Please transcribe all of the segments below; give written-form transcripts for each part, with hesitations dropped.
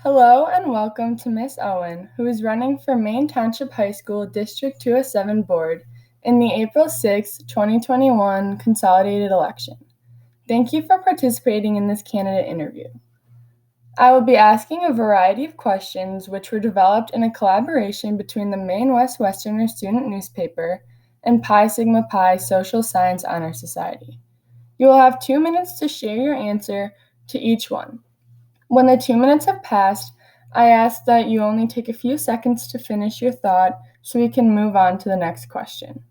Hello and welcome to Miss Owen, who is running for Maine Township High School District 207 Board in the April 6, 2021 consolidated election. Thank you for participating in this candidate interview. I will be asking a variety of questions which were developed in a collaboration between the Maine West Westerner student newspaper and Pi Sigma Pi Social Science Honor Society. You will have 2 minutes to share your answer to each one. When the 2 minutes have passed, I ask that you only take a few seconds to finish your thought so we can move on to the next question.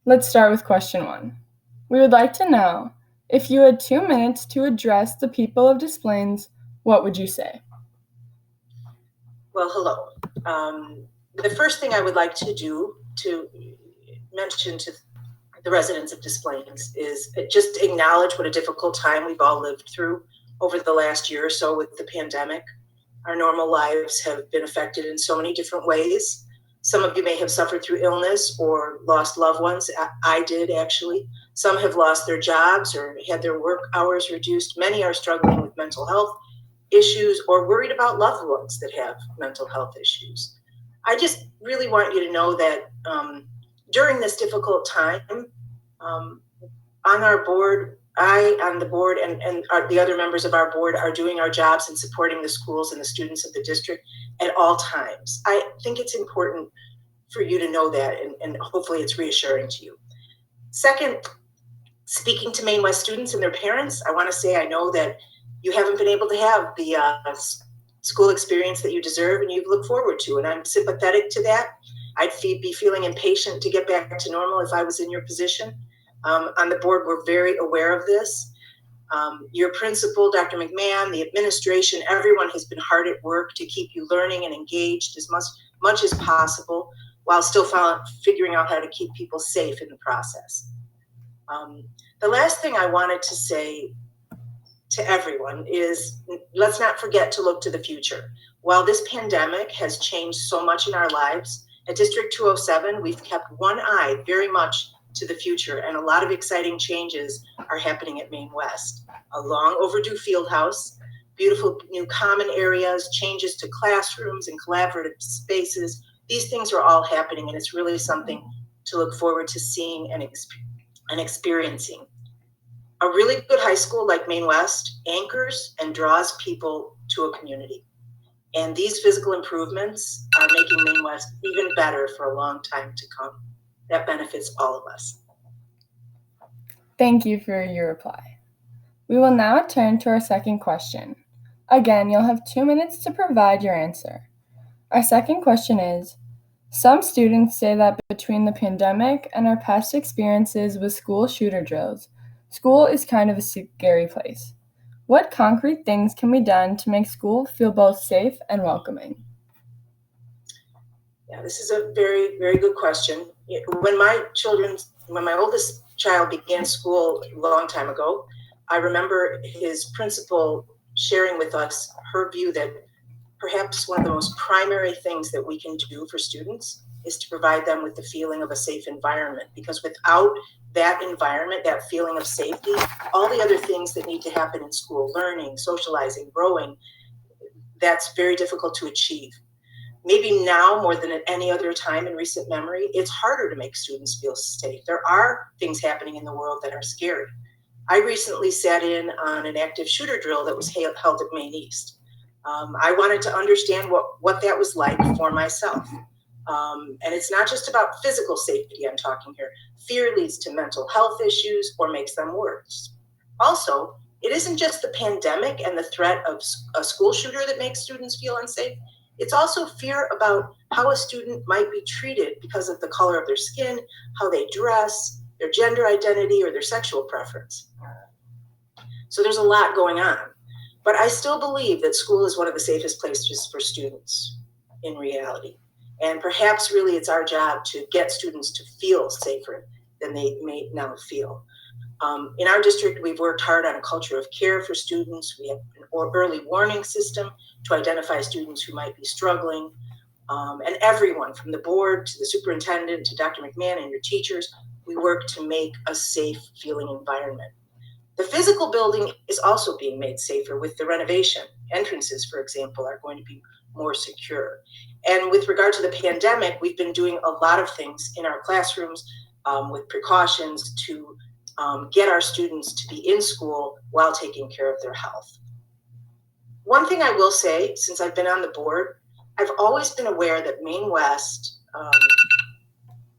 Let's start with question 1. We would like to know, if you had 2 minutes to address the people of Des Plaines, what would you say? Well, hello. The first thing I would like to do to mention to the residents of Des Plaines is just acknowledge what a difficult time we've all lived through over the last year or so with the pandemic. Our normal lives have been affected in so many different ways. Some of you may have suffered through illness or lost loved ones. I did, actually. Some have lost their jobs or had their work hours reduced. Many are struggling with mental health issues or worried about loved ones that have mental health issues. I just really want you to know that during this difficult time, on our board, on the board and the other members of our board are doing our jobs in supporting the schools and the students of the district at all times. I think it's important for you to know that, and hopefully it's reassuring to you. Second, speaking to Maine West students and their parents, I want to say I know that you haven't been able to have the school experience that you deserve and you've looked forward to, and I'm sympathetic to that. I'd be feeling impatient to get back to normal if I was in your position. On the board, we're very aware of this. Your principal, Dr. McMahon, the administration, everyone has been hard at work to keep you learning and engaged as much as possible while still figuring out how to keep people safe in the process. The last thing I wanted to say to everyone is, let's not forget to look to the future. While this pandemic has changed so much in our lives, at District 207, we've kept one eye very much to the future, and a lot of exciting changes are happening at Maine West. A long overdue field house, beautiful new common areas, changes to classrooms and collaborative spaces. These things are all happening, and it's really something to look forward to seeing and experiencing. A really good high school like Maine West anchors and draws people to a community. And these physical improvements are making Maine West even better for a long time to come. That benefits all of us. Thank you for your reply. We will now turn to our second question. Again, you'll have 2 minutes to provide your answer. Our second question is, some students say that between the pandemic and our past experiences with school shooter drills, school is kind of a scary place. What concrete things can be done to make school feel both safe and welcoming? Yeah, this is a very, very good question. When my oldest child began school a long time ago, I remember his principal sharing with us her view that perhaps one of the most primary things that we can do for students is to provide them with the feeling of a safe environment, because without that environment, that feeling of safety, all the other things that need to happen in school, learning, socializing, growing, that's very difficult to achieve. Maybe now more than at any other time in recent memory, it's harder to make students feel safe. There are things happening in the world that are scary. I recently sat in on an active shooter drill that was held at Maine East. I wanted to understand what that was like for myself. And it's not just about physical safety I'm talking here. Fear leads to mental health issues or makes them worse. Also, it isn't just the pandemic and the threat of a school shooter that makes students feel unsafe. It's also fear about how a student might be treated because of the color of their skin, how they dress, their gender identity, or their sexual preference. So there's a lot going on. But I still believe that school is one of the safest places for students in reality. And perhaps really it's our job to get students to feel safer than they may now feel. In our district, we've worked hard on a culture of care for students. We have an early warning system to identify students who might be struggling. And everyone from the board to the superintendent to Dr. McMahon and your teachers, we work to make a safe feeling environment. The physical building is also being made safer with the renovation. Entrances, for example, are going to be more secure. And with regard to the pandemic, we've been doing a lot of things in our classrooms with precautions to get our students to be in school while taking care of their health. One thing I will say, since I've been on the board, I've always been aware that Maine West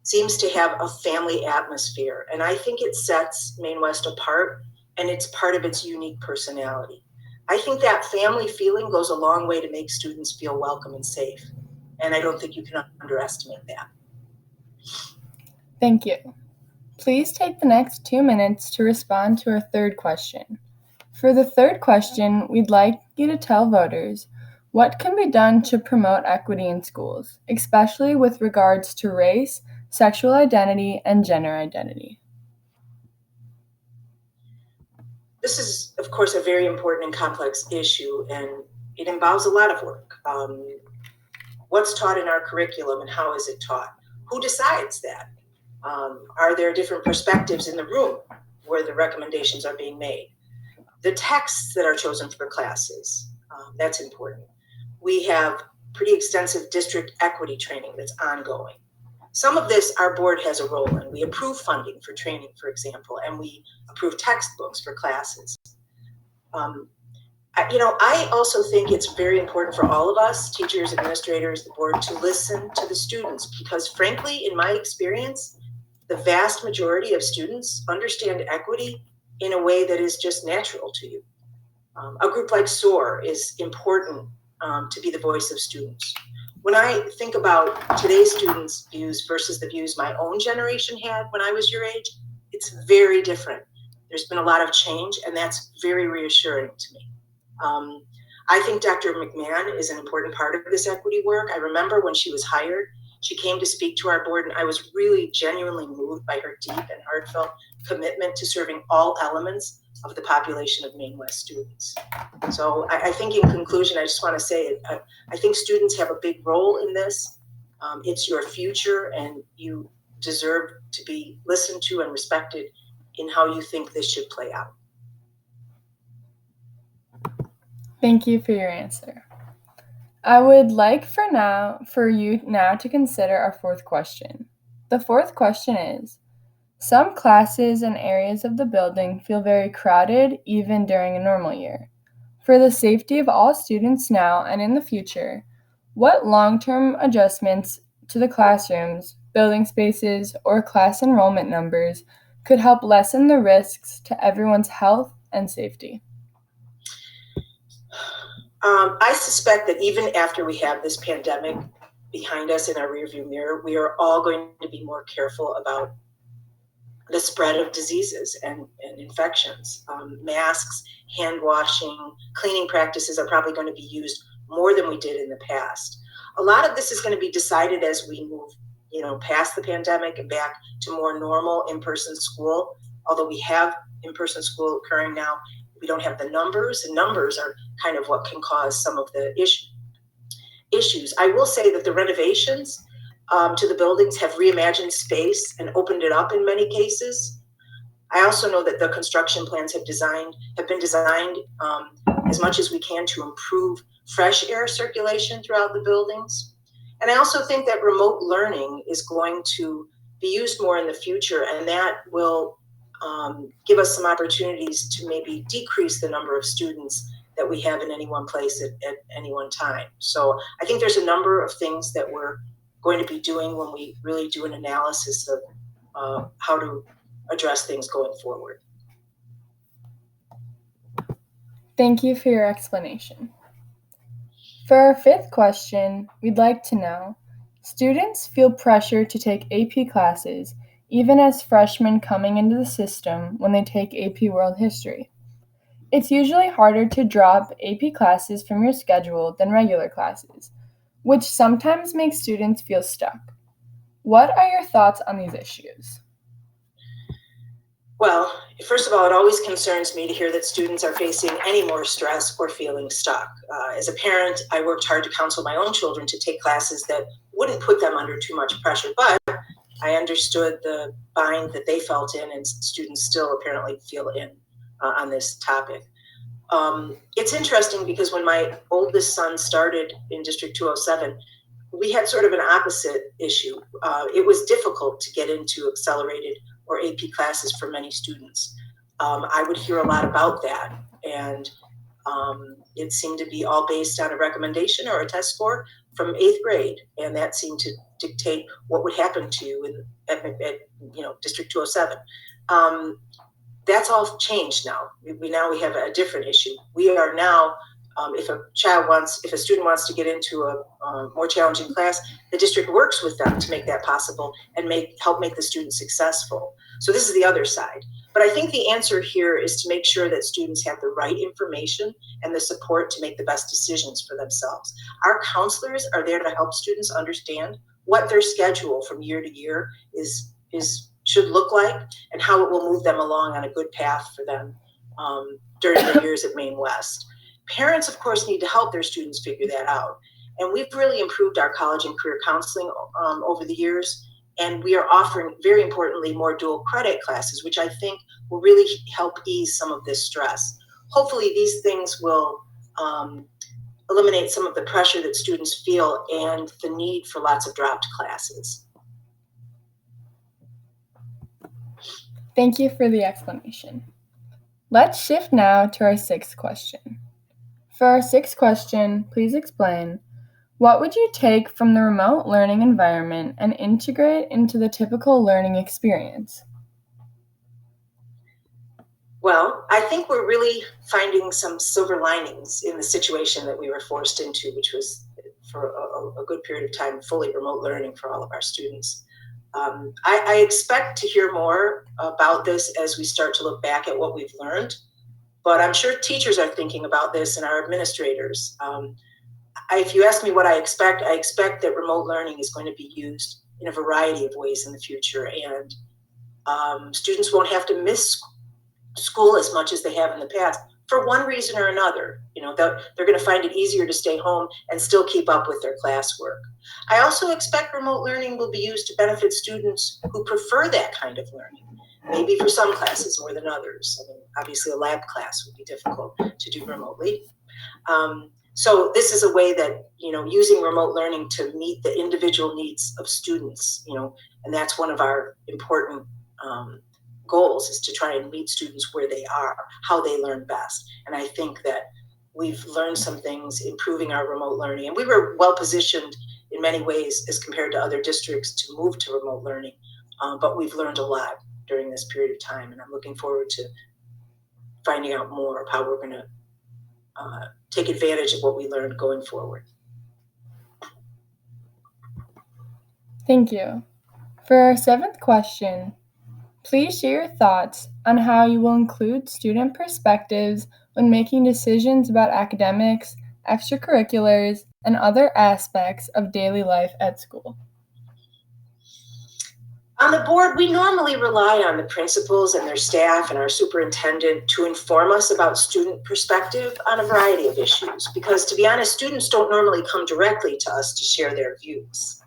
seems to have a family atmosphere, and I think it sets Maine West apart, and it's part of its unique personality. I think that family feeling goes a long way to make students feel welcome and safe, and I don't think you can underestimate that. Thank you. Please take the next 2 minutes to respond to our third question. For the third question, we'd like you to tell voters what can be done to promote equity in schools, especially with regards to race, sexual identity, and gender identity. This is, of course, a very important and complex issue, and it involves a lot of work. What's taught in our curriculum and how is it taught? Who decides that? Are there different perspectives in the room where the recommendations are being made? The texts that are chosen for classes, that's important. We have pretty extensive district equity training that's ongoing. Some of this our board has a role in. We approve funding for training, for example, and we approve textbooks for classes. I also think it's very important for all of us, teachers, administrators, the board, to listen to the students, because frankly, in my experience, the vast majority of students understand equity in a way that is just natural to you. A group like SOAR is important to be the voice of students. When I think about today's students' views versus the views my own generation had when I was your age, it's very different. There's been a lot of change, and that's very reassuring to me. I think Dr. McMahon is an important part of this equity work. I remember when she was hired, she came to speak to our board, and I was really genuinely moved by her deep and heartfelt commitment to serving all elements of the population of Maine West students. So I think in conclusion, I just want to say, I think students have a big role in this. It's your future, and you deserve to be listened to and respected in how you think this should play out. Thank you for your answer. I would like for you now to consider our fourth question. The fourth question is, some classes and areas of the building feel very crowded even during a normal year. For the safety of all students now and in the future, what long-term adjustments to the classrooms, building spaces, or class enrollment numbers could help lessen the risks to everyone's health and safety? I suspect that even after we have this pandemic behind us in our rearview mirror, we are all going to be more careful about the spread of diseases and infections. Masks, hand washing, cleaning practices are probably going to be used more than we did in the past. A lot of this is going to be decided as we move, past the pandemic and back to more normal in-person school. Although we have in-person school occurring now, we don't have the numbers. The numbers are kind of what can cause some of the issues. I will say that the renovations to the buildings have reimagined space and opened it up in many cases. I also know that the construction plans have been designed as much as we can to improve fresh air circulation throughout the buildings. And I also think that remote learning is going to be used more in the future, and that will give us some opportunities to maybe decrease the number of students that we have in any one place at any one time. So I think there's a number of things that we're going to be doing when we really do an analysis of how to address things going forward. Thank you for your explanation. For our fifth question, we'd like to know, students feel pressure to take AP classes even as freshmen coming into the system when they take AP World History. It's usually harder to drop AP classes from your schedule than regular classes, which sometimes makes students feel stuck. What are your thoughts on these issues? Well, first of all, it always concerns me to hear that students are facing any more stress or feeling stuck. As a parent, I worked hard to counsel my own children to take classes that wouldn't put them under too much pressure, but I understood the bind that they felt in and students still apparently feel in. on this topic. It's interesting because when my oldest son started in District 207, we had sort of an opposite issue. It was difficult to get into accelerated or AP classes for many students. I would hear a lot about that, and it seemed to be all based on a recommendation or a test score from 8th grade, and that seemed to dictate what would happen to you at District 207. That's all changed now. We have a different issue. We are now, if a student wants to get into a more challenging class, the district works with them to make that possible and help make the student successful. So this is the other side. But I think the answer here is to make sure that students have the right information and the support to make the best decisions for themselves. Our counselors are there to help students understand what their schedule from year to year should look like and how it will move them along on a good path for them during their years at Maine West. Parents, of course, need to help their students figure that out. And we've really improved our college and career counseling over the years. And we are offering, very importantly, more dual credit classes, which I think will really help ease some of this stress. Hopefully, these things will eliminate some of the pressure that students feel and the need for lots of dropped classes. Thank you for the explanation. Let's shift now to our sixth question. For our sixth question, please explain, what would you take from the remote learning environment and integrate into the typical learning experience? Well, I think we're really finding some silver linings in the situation that we were forced into, which was for a good period of time, fully remote learning for all of our students. I expect to hear more about this as we start to look back at what we've learned, but I'm sure teachers are thinking about this and our administrators. If you ask me what I expect that remote learning is going to be used in a variety of ways in the future, and students won't have to miss school as much as they have in the past for one reason or another. They're going to find it easier to stay home and still keep up with their classwork. I also expect remote learning will be used to benefit students who prefer that kind of learning, maybe for some classes more than others. I mean, obviously a lab class would be difficult to do remotely. So this is a way that, using remote learning to meet the individual needs of students, and that's one of our important goals, is to try and meet students where they are, how they learn best. And I think that we've learned some things improving our remote learning. And we were well positioned in many ways as compared to other districts to move to remote learning. But we've learned a lot during this period of time. And I'm looking forward to finding out more of how we're going to take advantage of what we learned going forward. Thank you. For our seventh question, please share your thoughts on how you will include student perspectives when making decisions about academics, extracurriculars, and other aspects of daily life at school. On the board, we normally rely on the principals and their staff and our superintendent to inform us about student perspective on a variety of issues, because to be honest, students don't normally come directly to us to share their views.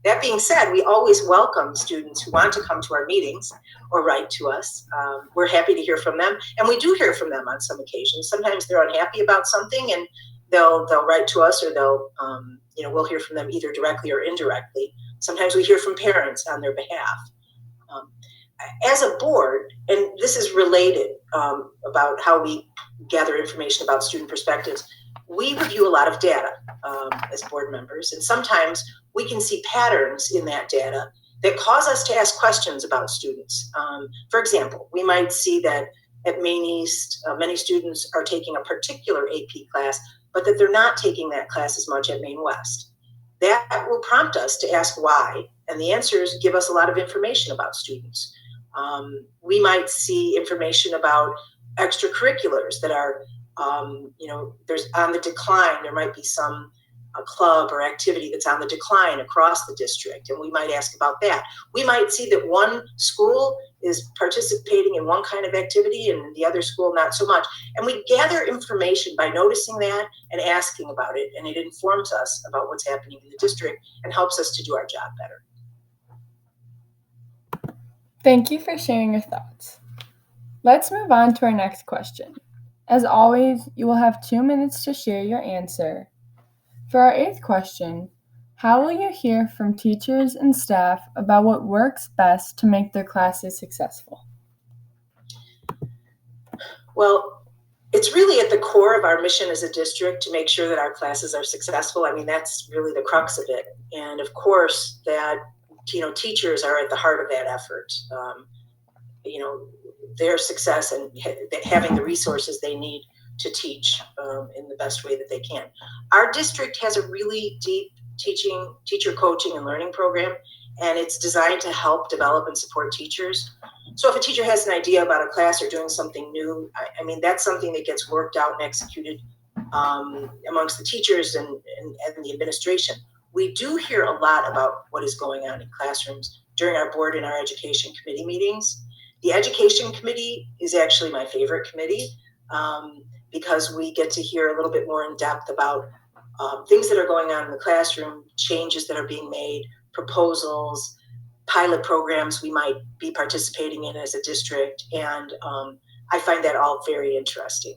That being said, we always welcome students who want to come to our meetings or write to us. We're happy to hear from them, and we do hear from them on some occasions. Sometimes they're unhappy about something, and they'll write to us, or we'll hear from them either directly or indirectly. Sometimes we hear from parents on their behalf. As a board, and this is related about how we gather information about student perspectives, we review a lot of data as board members, and sometimes we can see patterns in that data that cause us to ask questions about students. For example, we might see that at Maine East, many students are taking a particular AP class, but that they're not taking that class as much at Maine West. That will prompt us to ask why, and the answers give us a lot of information about students. We might see information about extracurriculars that are, there's on the decline. There might be some club or activity that's on the decline across the district, and we might ask about that. We might see that one school is participating in one kind of activity and the other school not so much. And we gather information by noticing that and asking about it, and it informs us about what's happening in the district and helps us to do our job better. Thank you for sharing your thoughts. Let's move on to our next question. As always, you will have 2 minutes to share your answer. For our 8th question, how will you hear from teachers and staff about what works best to make their classes successful? Well, it's really at the core of our mission as a district to make sure that our classes are successful. I mean, that's really the crux of it. And of course, that teachers are at the heart of that effort. Their success and having the resources they need to teach in the best way that they can. Our district has a really deep teacher coaching and learning program, and it's designed to help develop and support teachers. So if a teacher has an idea about a class or doing something new, I mean, that's something that gets worked out and executed amongst the teachers and the administration. We do hear a lot about what is going on in classrooms during our board and our education committee meetings. The education committee is actually my favorite committee because we get to hear a little bit more in depth about things that are going on in the classroom, changes that are being made, proposals, pilot programs we might be participating in as a district, and I find that all very interesting.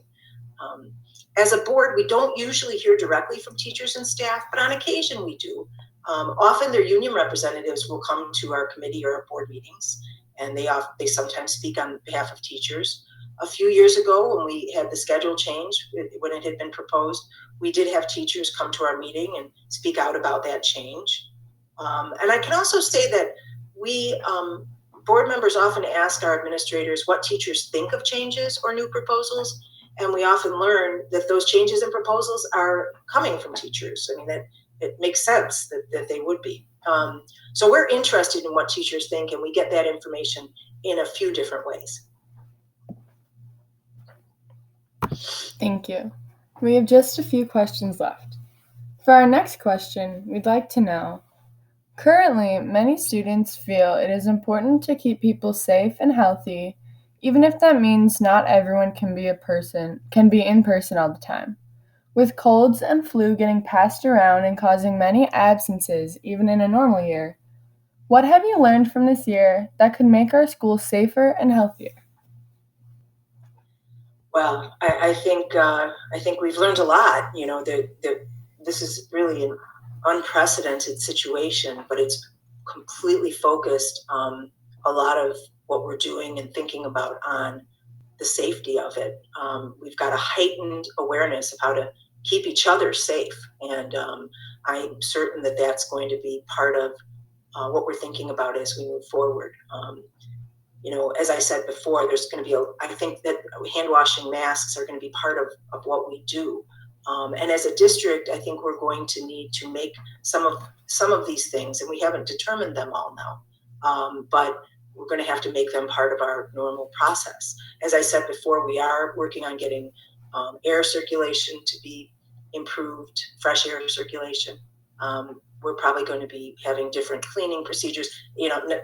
As a board, we don't usually hear directly from teachers and staff, but on occasion we do. Often their union representatives will come to our committee or our board meetings, and they sometimes speak on behalf of teachers. A few years ago, when we had the schedule change, when it had been proposed, we did have teachers come to our meeting and speak out about that change. And I can also say that we, board members often ask our administrators what teachers think of changes or new proposals, and we often learn that those changes and proposals are coming from teachers. I mean, that it makes sense that they would be. So we're interested in what teachers think, and we get that information in a few different ways. Thank you. We have just a few questions left. For our next question, we'd like to know, currently, many students feel it is important to keep people safe and healthy, even if that means not everyone can be in person all the time. With colds and flu getting passed around and causing many absences even in a normal year, what have you learned from this year that could make our schools safer and healthier? Well, I think we've learned a lot. This is really an unprecedented situation, but it's completely focused a lot of what we're doing and thinking about on the safety of it. We've got a heightened awareness of how to keep each other safe, and I'm certain that that's going to be part of what we're thinking about as we move forward. As I said before, there's going to be I think that hand washing, masks are going to be part of what we do. And as a district, I think we're going to need to make some of these things, and we haven't determined them all now, but we're going to have to make them part of our normal process. As I said before, we are working on getting air circulation to be improved, fresh air circulation. We're probably going to be having different cleaning procedures.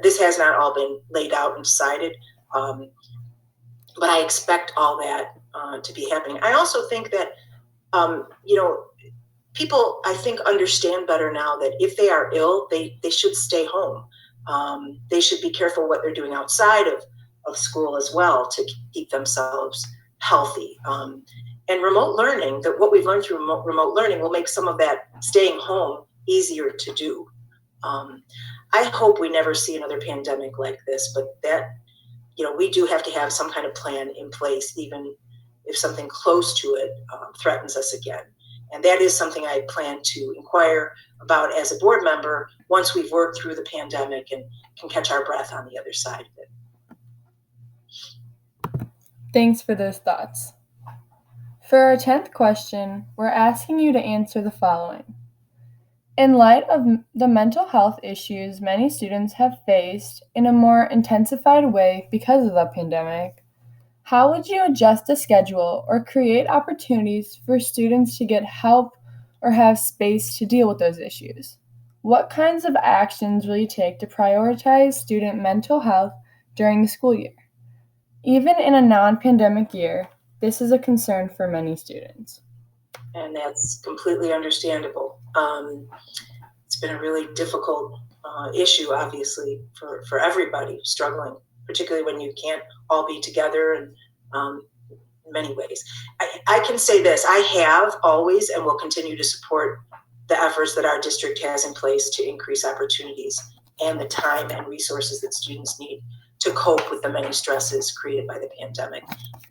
This has not all been laid out and decided, but I expect all that to be happening. I also think that, people, I think, understand better now that if they are ill, they should stay home. They should be careful what they're doing outside of school as well to keep themselves healthy. And remote learning, that what we've learned through remote learning will make some of that staying home easier to do. I hope we never see another pandemic like this, but that, we do have to have some kind of plan in place, even if something close to it threatens us again. And that is something I plan to inquire about as a board member once we've worked through the pandemic and can catch our breath on the other side of it. Thanks for those thoughts. For our 10th question, we're asking you to answer the following. In light of the mental health issues many students have faced in a more intensified way because of the pandemic, how would you adjust a schedule or create opportunities for students to get help or have space to deal with those issues? What kinds of actions will you take to prioritize student mental health during the school year? Even in a non-pandemic year, this is a concern for many students. And that's completely understandable. It's been a really difficult issue, obviously, for everybody struggling particularly when you can't all be together and in many ways. I can say this, I have always and will continue to support the efforts that our district has in place to increase opportunities and the time and resources that students need to cope with the many stresses created by the pandemic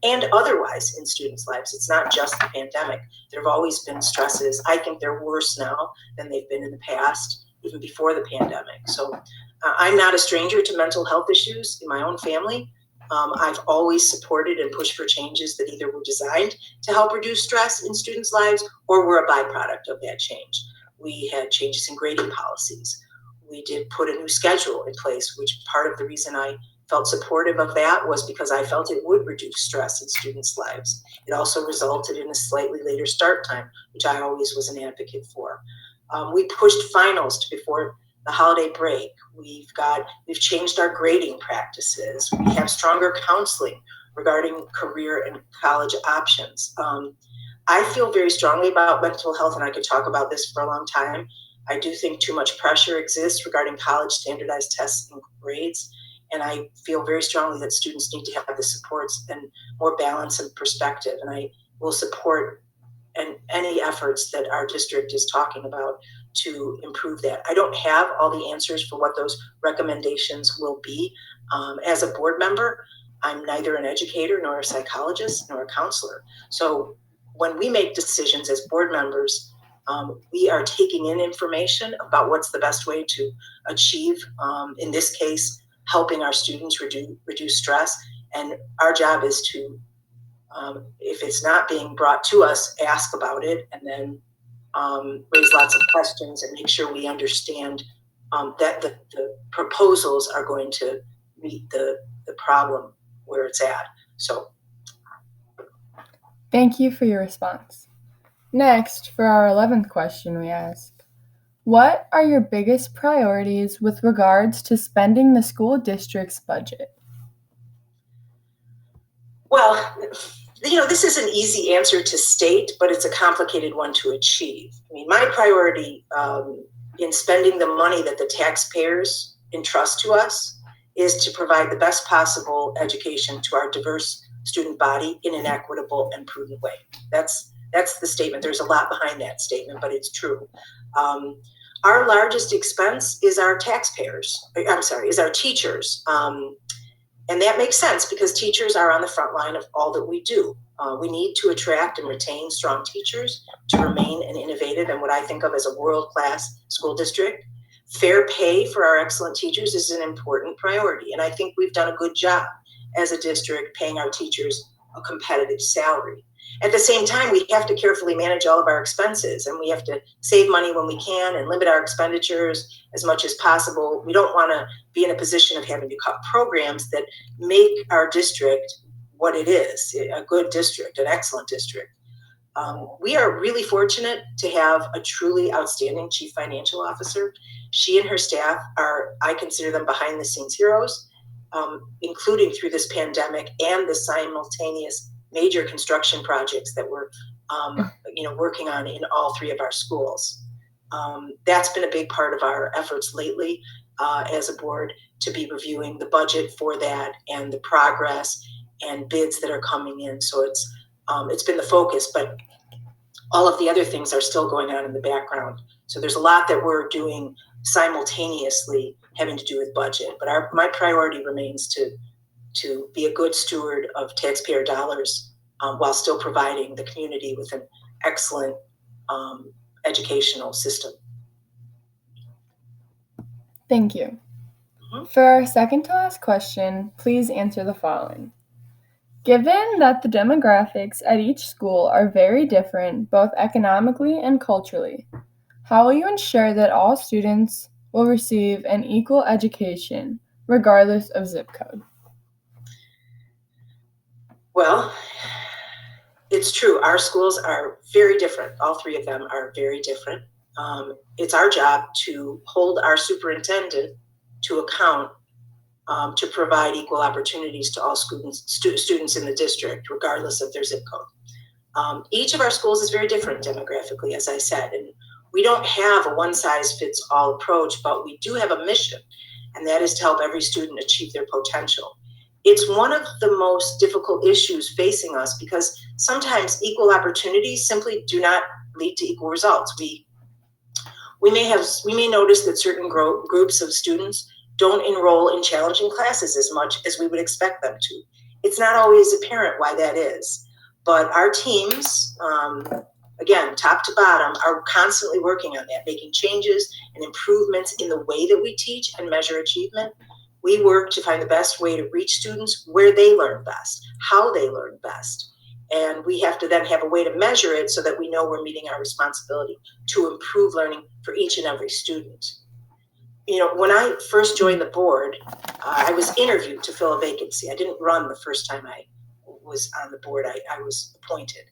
and otherwise in students' lives. It's not just the pandemic. There have always been stresses. I think they're worse now than they've been in the past, even before the pandemic. So I'm not a stranger to mental health issues in my own family. I've always supported and pushed for changes that either were designed to help reduce stress in students' lives or were a byproduct of that change. We had changes in grading policies. We did put a new schedule in place, which part of the reason I felt supportive of that was because I felt it would reduce stress in students' lives. It also resulted in a slightly later start time, which I always was an advocate for. We pushed finals to before the holiday break. We've changed our grading practices. We have stronger counseling regarding career and college options. I feel very strongly about mental health, and I could talk about this for a long time. I do think too much pressure exists regarding college standardized tests and grades. And I feel very strongly that students need to have the supports and more balance and perspective. And I will support any efforts that our district is talking about to improve that. I don't have all the answers for what those recommendations will be. As a board member, I'm neither an educator nor a psychologist nor a counselor. So when we make decisions as board members, we are taking in information about what's the best way to achieve, in this case, helping our students reduce stress. And our job is to, if it's not being brought to us, ask about it and then raise lots of questions and make sure we understand that the proposals are going to meet the problem where it's at. So. Thank you for your response. Next, for our 11th question, we ask, what are your biggest priorities with regards to spending the school district's budget? Well, this is an easy answer to state, but it's a complicated one to achieve. I mean, my priority in spending the money that the taxpayers entrust to us is to provide the best possible education to our diverse student body in an equitable and prudent way. That's the statement. There's a lot behind that statement, but it's true. Our largest expense is our is our teachers. And that makes sense because teachers are on the front line of all that we do. We need to attract and retain strong teachers to remain an innovative and what I think of as a world-class school district. Fair pay for our excellent teachers is an important priority. And I think we've done a good job as a district paying our teachers a competitive salary. At the same time, we have to carefully manage all of our expenses and we have to save money when we can and limit our expenditures as much as possible. We don't want to be in a position of having to cut programs that make our district what it is, a good district, an excellent district. We are really fortunate to have a truly outstanding chief financial officer. She and her staff I consider them behind the scenes heroes, including through this pandemic and the simultaneous major construction projects that we're working on in all three of our schools. That's been a big part of our efforts lately as a board to be reviewing the budget for that and the progress and bids that are coming in. So it's been the focus, but all of the other things are still going on in the background. So there's a lot that we're doing simultaneously having to do with budget, but my priority remains to be a good steward of taxpayer dollars while still providing the community with an excellent educational system. Thank you. For our second to last question, please answer the following. Given that the demographics at each school are very different, both economically and culturally, how will you ensure that all students will receive an equal education, regardless of zip code? Well, it's true. Our schools are very different. All three of them are very different. It's our job to hold our superintendent to account to provide equal opportunities to all students in the district, regardless of their zip code. Each of our schools is very different demographically, as I said, and we don't have a one-size-fits-all approach, but we do have a mission, and that is to help every student achieve their potential. It's one of the most difficult issues facing us because sometimes equal opportunities simply do not lead to equal results. We may notice that certain groups of students don't enroll in challenging classes as much as we would expect them to. It's not always apparent why that is, but our teams, again, top to bottom, are constantly working on that, making changes and improvements in the way that we teach and measure achievement. We work to find the best way to reach students where they learn best, how they learn best. And we have to then have a way to measure it so that we know we're meeting our responsibility to improve learning for each and every student. When I first joined the board, I was interviewed to fill a vacancy. I didn't run the first time I was on the board. I was appointed.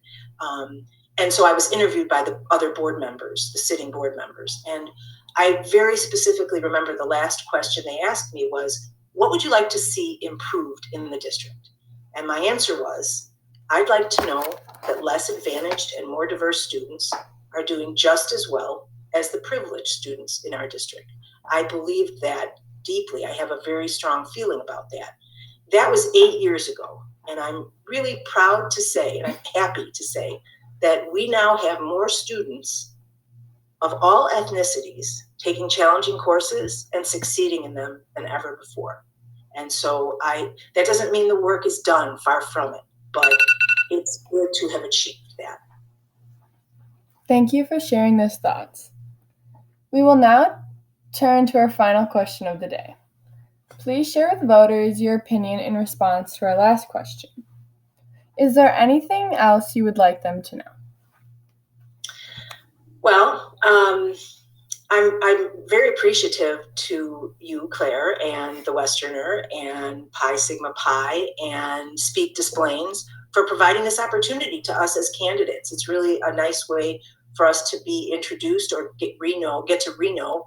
And so I was interviewed by the other board members, the sitting board members. And I very specifically remember the last question they asked me was, what would you like to see improved in the district? And my answer was, I'd like to know that less advantaged and more diverse students are doing just as well as the privileged students in our district. I believe that deeply. I have a very strong feeling about that. That was 8 years ago, and I'm really proud to say, and I'm happy to say, that we now have more students of all ethnicities taking challenging courses and succeeding in them than ever before. And so that doesn't mean the work is done, far from it, but it's good to have achieved that. Thank you for sharing those thoughts. We will now turn to our final question of the day. Please share with voters your opinion in response to our last question. Is there anything else you would like them to know? Well, I'm very appreciative to you, Claire, and the Westerner, and Pi Sigma Pi, and Speak Displains for providing this opportunity to us as candidates. It's really a nice way for us to be introduced or get to know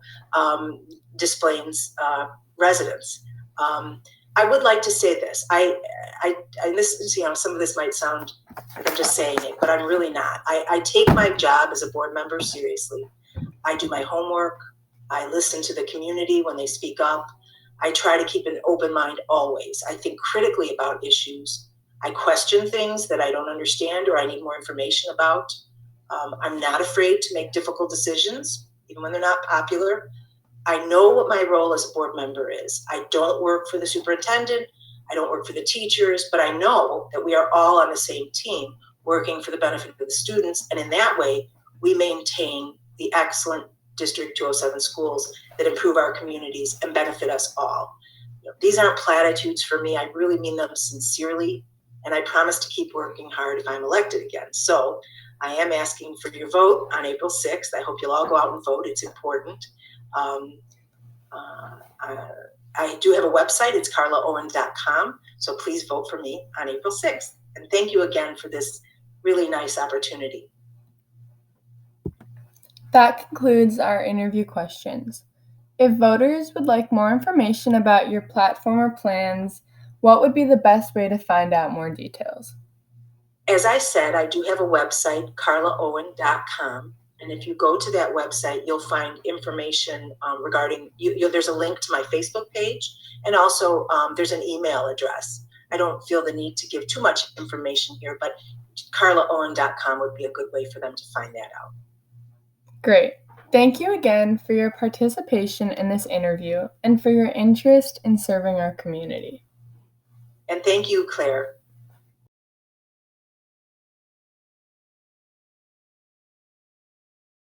Displains residents. I would like to say this. Some of this might sound like I'm just saying it, but I'm really not. I take my job as a board member seriously. I do my homework. I listen to the community when they speak up. I try to keep an open mind always. I think critically about issues. I question things that I don't understand or I need more information about. I'm not afraid to make difficult decisions, even when they're not popular. I know what my role as a board member is. I don't work for the superintendent. I don't work for the teachers, but I know that we are all on the same team working for the benefit of the students. And in that way, we maintain the excellent District 207 schools that improve our communities and benefit us all. These aren't platitudes for me. I really mean them sincerely. And I promise to keep working hard if I'm elected again. So I am asking for your vote on April 6th. I hope you'll all go out and vote. It's important. I do have a website. It's carlaowen.com. So please vote for me on April 6th. And thank you again for this really nice opportunity. That concludes our interview questions. If voters would like more information about your platform or plans, what would be the best way to find out more details? As I said, I do have a website, carlaowen.com. And if you go to that website, you'll find information regarding, there's a link to my Facebook page, and also there's an email address. I don't feel the need to give too much information here, but carlaowen.com would be a good way for them to find that out. Great. Thank you again for your participation in this interview and for your interest in serving our community. And thank you, Claire.